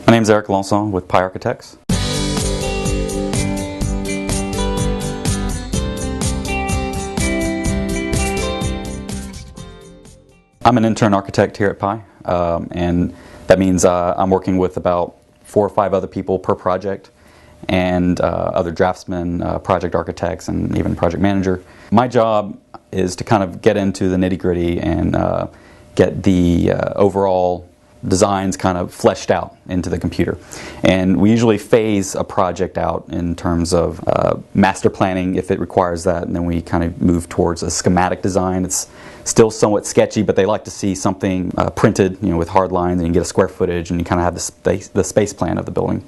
My name is Eric Lanson with Pi Architects. I'm an intern architect here at Pi, and that means I'm working with about 4 or 5 other people per project, and other draftsmen, project architects, and even project manager. My job is to kind of get into the nitty-gritty and get the overall designs kind of fleshed out into the computer. And we usually phase a project out in terms of master planning if it requires that, and then we kind of move towards a schematic design. It's still somewhat sketchy, but they like to see something printed, with hard lines, and you get a square footage, and you kind of have the space plan of the building.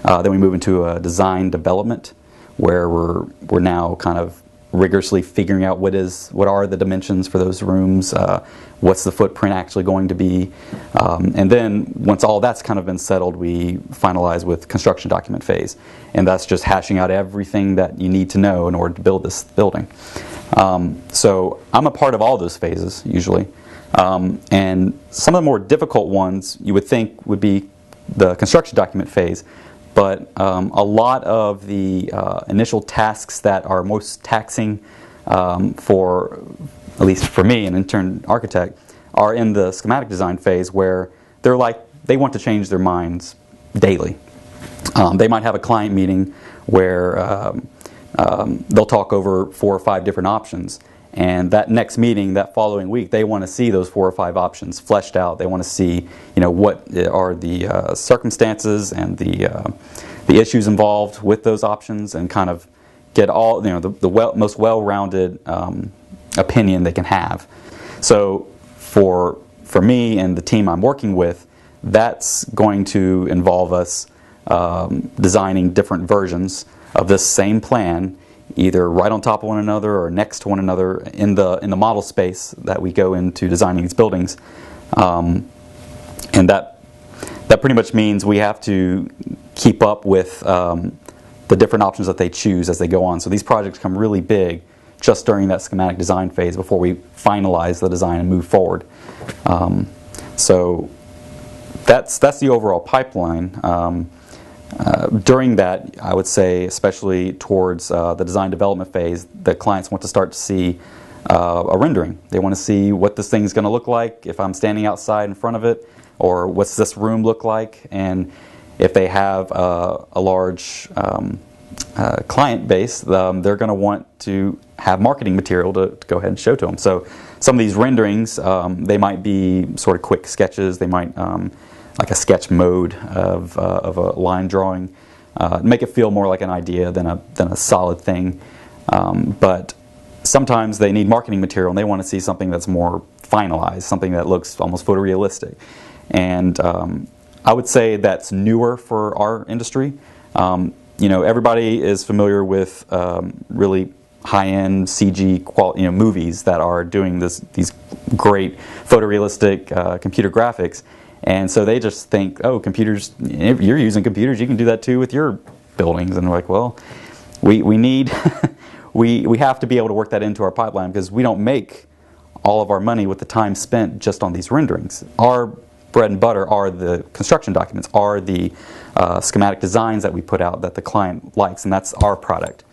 Then we move into a design development, where we're now kind of rigorously figuring out what are the dimensions for those rooms, what's the footprint actually going to be, and then once all that's kind of been settled, we finalize with construction document phase, and that's just hashing out everything that you need to know in order to build this building. So I'm a part of all those phases usually, and some of the more difficult ones you would think would be the construction document phase. But a lot of the initial tasks that are most taxing for, at least for me, an intern architect, are in the schematic design phase, where they want to change their minds daily. They might have a client meeting where they'll talk over 4 or 5 different options. And that next meeting, that following week, they want to see those 4 or 5 options fleshed out. They want to see, what are the circumstances and the issues involved with those options, and kind of get all, the most well-rounded opinion they can have. So for me and the team I'm working with, that's going to involve us designing different versions of this same plan, either right on top of one another or next to one another in the model space that we go into designing these buildings, and that pretty much means we have to keep up with the different options that they choose as they go on. So these projects come really big just during that schematic design phase before we finalize the design and move forward. So that's the overall pipeline. During that, I would say, especially towards the design development phase, the clients want to start to see a rendering. They want to see what this thing's going to look like if I'm standing outside in front of it, or what's this room look like. And if they have a large client base, they're going to want to have marketing material to go ahead and show to them. So some of these renderings, they might be sort of quick sketches. They might like a sketch mode of a line drawing, make it feel more like an idea than a solid thing. But sometimes they need marketing material, and they want to see something that's more finalized, something that looks almost photorealistic. And I would say that's newer for our industry. Everybody is familiar with really high-end CG movies that are doing these great photorealistic computer graphics. And so they just think, oh, computers, if you're using computers, you can do that too with your buildings. And we're like, well, we need, we have to be able to work that into our pipeline, because we don't make all of our money with the time spent just on these renderings. Our bread and butter are the construction documents, are the schematic designs that we put out that the client likes, and that's our product.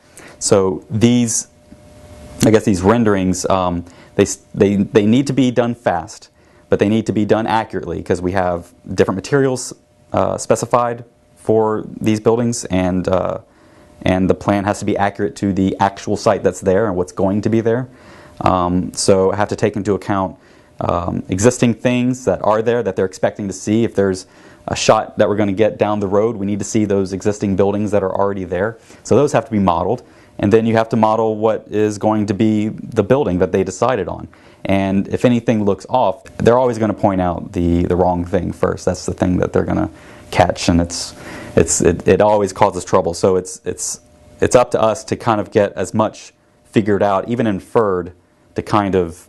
So these renderings, they need to be done fast, but they need to be done accurately, because we have different materials specified for these buildings, and the plan has to be accurate to the actual site that's there and what's going to be there. So I have to take into account existing things that are there that they're expecting to see. If there's a shot that we're going to get down the road, we need to see those existing buildings that are already there. So those have to be modeled. And then you have to model what is going to be the building that they decided on. And if anything looks off, they're always going to point out the wrong thing first. That's the thing that they're going to catch, and it always causes trouble. So it's up to us to kind of get as much figured out, even inferred, to kind of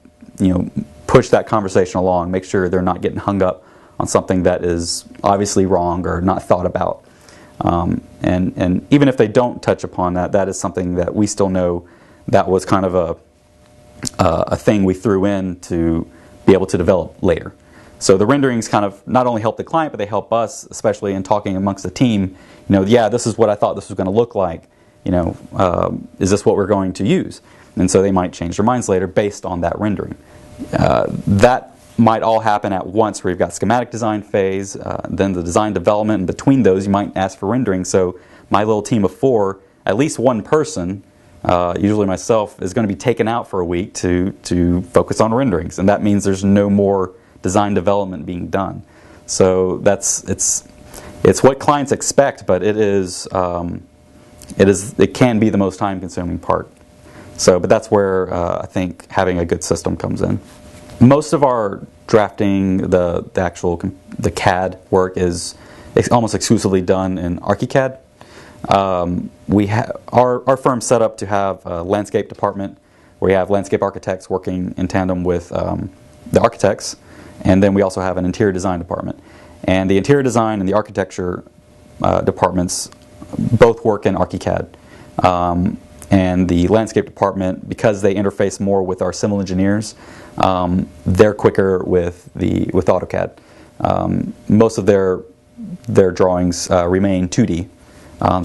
push that conversation along, make sure they're not getting hung up on something that is obviously wrong or not thought about. And even if they don't touch upon that, that is something that we still know that was kind of a thing we threw in to be able to develop later. So the renderings kind of not only help the client, but they help us, especially in talking amongst the team. Yeah, this is what I thought this was going to look like. Is this what we're going to use? And so they might change their minds later based on that rendering. That might all happen at once, where you've got schematic design phase, then the design development, and between those you might ask for rendering. So my little team of 4, at least one person, usually myself, is going to be taken out for a week to focus on renderings, and that means there's no more design development being done. So it's what clients expect, but it can be the most time-consuming part. But that's where I think having a good system comes in. Most of our drafting, the CAD work is almost exclusively done in ArchiCAD. Our firm's set up to have a landscape department where we have landscape architects working in tandem with the architects, and then we also have an interior design department. And the interior design and the architecture departments both work in ArchiCAD. And the landscape department, because they interface more with our civil engineers, they're quicker with AutoCAD. Most of their drawings remain 2D,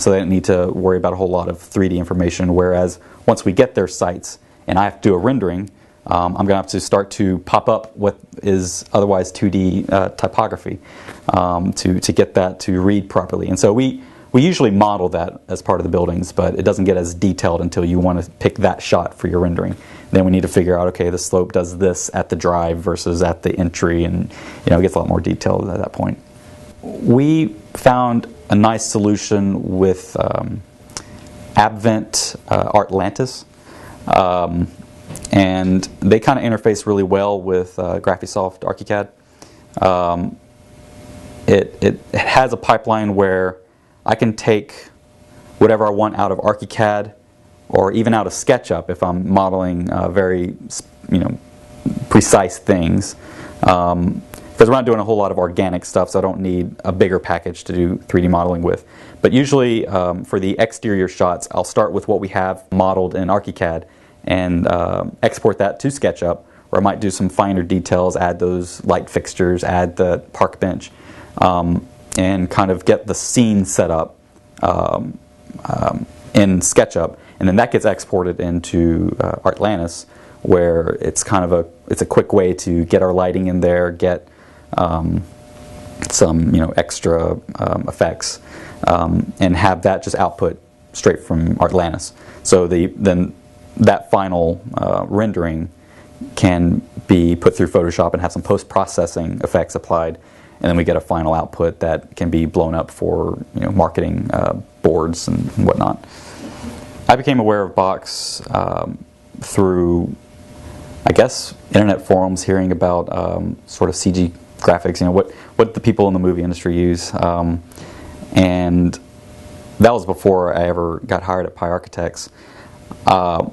so they don't need to worry about a whole lot of 3D information. Whereas once we get their sites and I have to do a rendering, I'm going to have to start to pop up what is otherwise 2D typography to get that to read properly. And so we usually model that as part of the buildings, but it doesn't get as detailed until you want to pick that shot for your rendering. Then we need to figure out, okay, the slope does this at the drive versus at the entry, and it gets a lot more detailed at that point. We found a nice solution with Advent Artlantis, and they kind of interface really well with Graphisoft ArchiCAD. It has a pipeline where I can take whatever I want out of ArchiCAD or even out of SketchUp if I'm modeling very precise things. Because we're not doing a whole lot of organic stuff, so I don't need a bigger package to do 3D modeling with. But usually for the exterior shots, I'll start with what we have modeled in ArchiCAD and export that to SketchUp, where I might do some finer details, add those light fixtures, add the park bench, and kind of get the scene set up in SketchUp, and then that gets exported into Artlantis, where it's kind of a quick way to get our lighting in there, get some extra effects, and have that just output straight from Artlantis. So then that final rendering can be put through Photoshop and have some post-processing effects applied, and then we get a final output that can be blown up for marketing boards and whatnot. I became aware of BOXX through, I guess, internet forums, hearing about sort of CG graphics, what the people in the movie industry use, and that was before I ever got hired at Pi Architects.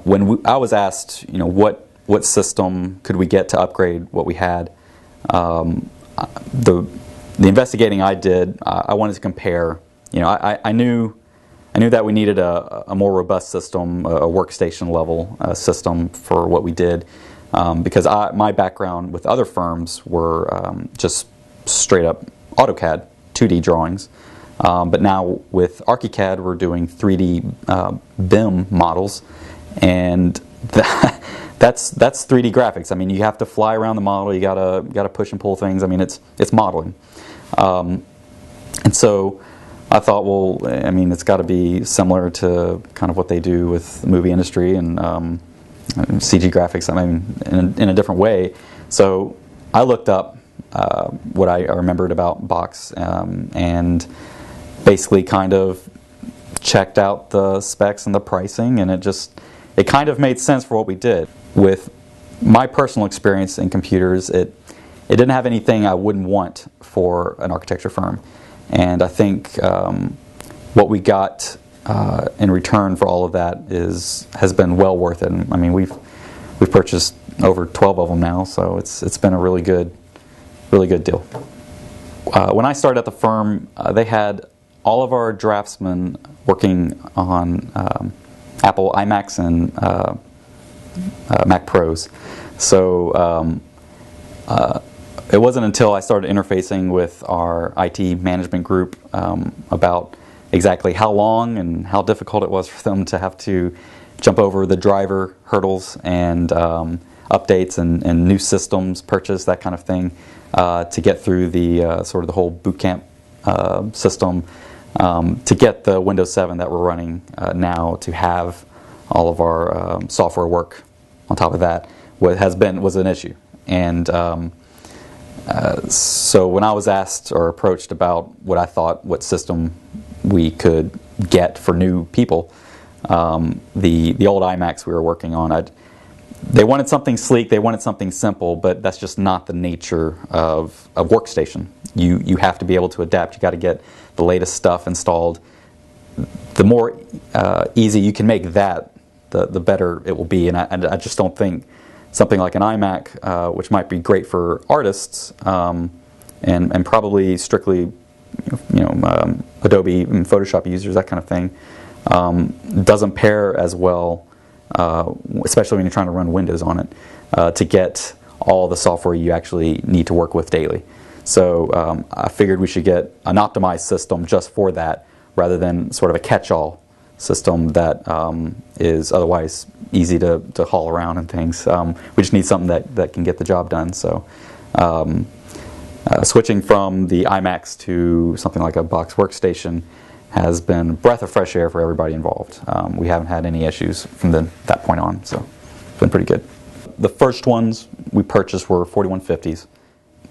When I was asked, what system could we get to upgrade what we had, the investigating I did, I wanted to compare. I knew that we needed a more robust system, a workstation level system for what we did, because my background with other firms were just straight up AutoCAD 2D drawings, but now with ArchiCAD we're doing 3D BIM models, and that's 3D graphics. I mean, you have to fly around the model, you gotta push and pull things. I mean, it's modeling, and so I thought, well, I mean, it's got to be similar to kind of what they do with the movie industry and CG graphics. I mean, in a different way. So I looked up what I remembered about BOXX and basically kind of checked out the specs and the pricing, and it kind of made sense for what we did. With my personal experience in computers, it didn't have anything I wouldn't want for an architecture firm. And I think what we got in return for all of that has been well worth it. And, I mean, we've purchased over 12 of them now, so it's been a really good deal. When I started at the firm, they had all of our draftsmen working on Apple iMacs and Mac Pros. So It wasn't until I started interfacing with our IT management group about exactly how long and how difficult it was for them to have to jump over the driver hurdles and updates and new systems purchase, that kind of thing, to get through the sort of the whole boot camp system, to get the Windows 7 that we're running now to have all of our software work on top of that was an issue. And so when I was asked or approached about what system we could get for new people, the old iMacs we were working on, they wanted something sleek, they wanted something simple, but that's just not the nature of a workstation. You have to be able to adapt. You got to get the latest stuff installed. The more easy you can make that, the better it will be. And I just don't think something like an iMac, which might be great for artists and probably strictly Adobe and Photoshop users, that kind of thing, doesn't pair as well, especially when you're trying to run Windows on it, to get all the software you actually need to work with daily. So I figured we should get an optimized system just for that, rather than sort of a catch-all system that is otherwise easy to haul around and things. We just need something that can get the job done. So switching from the iMacs to something like a BOXX workstation has been a breath of fresh air for everybody involved. We haven't had any issues from that point on, so it's been pretty good. The first ones we purchased were 4150s.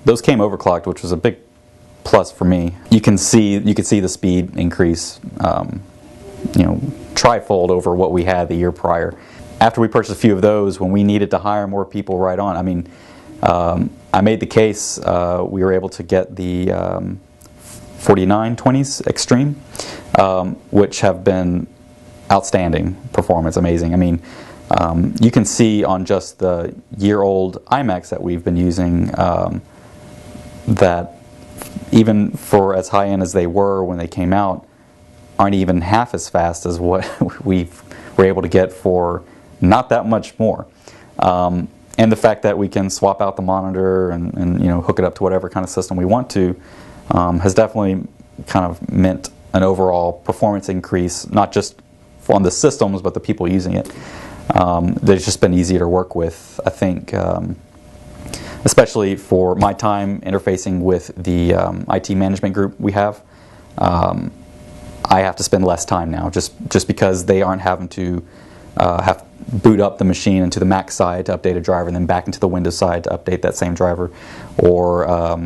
Those came overclocked, which was a big plus for me. You could see the speed increase, trifold over what we had the year prior. After we purchased a few of those, when we needed to hire more people right on, I made the case. We were able to get the 4920s Extreme, which have been outstanding performance, amazing. You can see on just the year-old iMacs that we've been using that even for as high-end as they were when they came out, aren't even half as fast as what we were able to get for not that much more. And the fact that we can swap out the monitor and hook it up to whatever kind of system we want to has definitely kind of meant an overall performance increase, not just on the systems but the people using it. They've just been easier to work with, I think, especially for my time interfacing with the IT management group we have. I have to spend less time now just because they aren't having to boot up the machine into the Mac side to update a driver and then back into the Windows side to update that same driver, or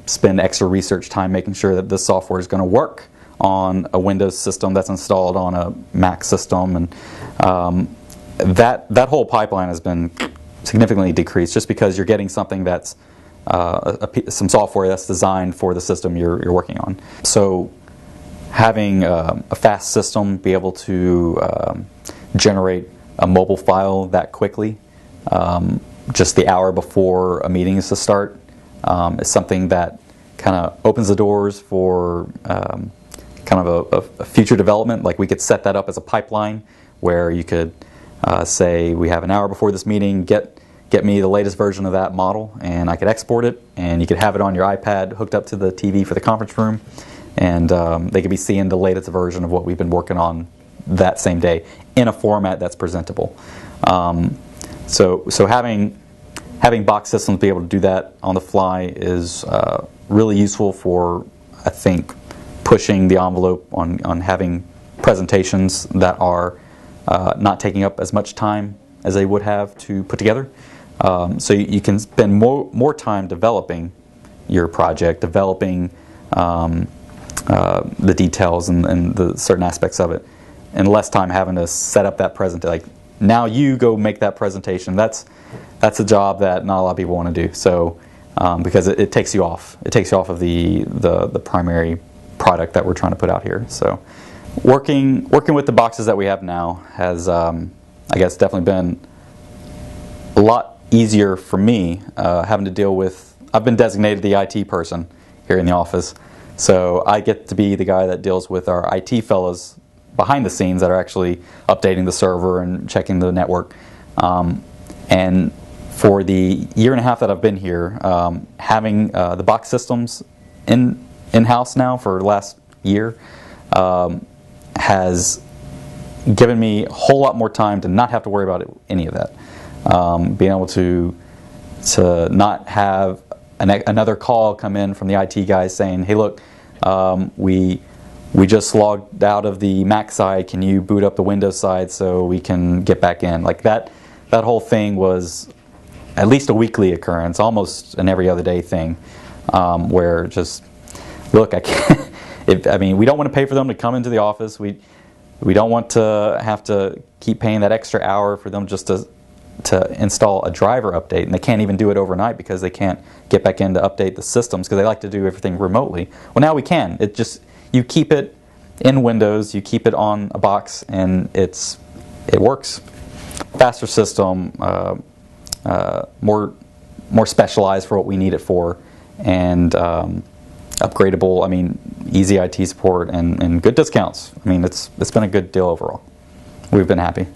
spend extra research time making sure that the software is going to work on a Windows system that's installed on a Mac system. And that whole pipeline has been significantly decreased just because you're getting something that's some software that's designed for the system you're working on. So having a fast system be able to generate a mobile file that quickly, just the hour before a meeting is to start, is something that kind of opens the doors for kind of a future development. Like we could set that up as a pipeline where you could say we have an hour before this meeting, get me the latest version of that model, and I could export it, and you could have it on your iPad hooked up to the TV for the conference room, and they could be seeing the latest version of what we've been working on that same day in a format that's presentable. So having BOXX systems be able to do that on the fly is really useful for, I think, pushing the envelope on having presentations that are not taking up as much time as they would have to put together. So you can spend more time developing your project, developing the details and the certain aspects of it, and less time having to set up that presentation. Like, now you go make that presentation. That's a job that not a lot of people want to do. So because it takes you off. It takes you off of the primary product that we're trying to put out here. So working with the boxes that we have now has, I guess, definitely been a lot easier for me, having to deal with. I've been designated the IT person here in the office, so I get to be the guy that deals with our IT fellows behind the scenes that are actually updating the server and checking the network. And for the year and a half that I've been here, having the BOXX systems in-house now for the last year has given me a whole lot more time to not have to worry about any of that. Being able to not have another call come in from the IT guys saying, hey look, we just logged out of the Mac side, can you boot up the Windows side so we can get back in? Like that whole thing was at least a weekly occurrence, almost an every other day thing, where just, look, I can't, I mean, we don't want to pay for them to come into the office. We don't want to have to keep paying that extra hour for them just to install a driver update, and they can't even do it overnight because they can't get back in to update the systems because they like to do everything remotely. Well, now we can. It just, you keep it in Windows, you keep it on a box, and it works. Faster system, more specialized for what we need it for, and upgradable. I mean, easy IT support and good discounts. I mean, it's been a good deal overall. We've been happy.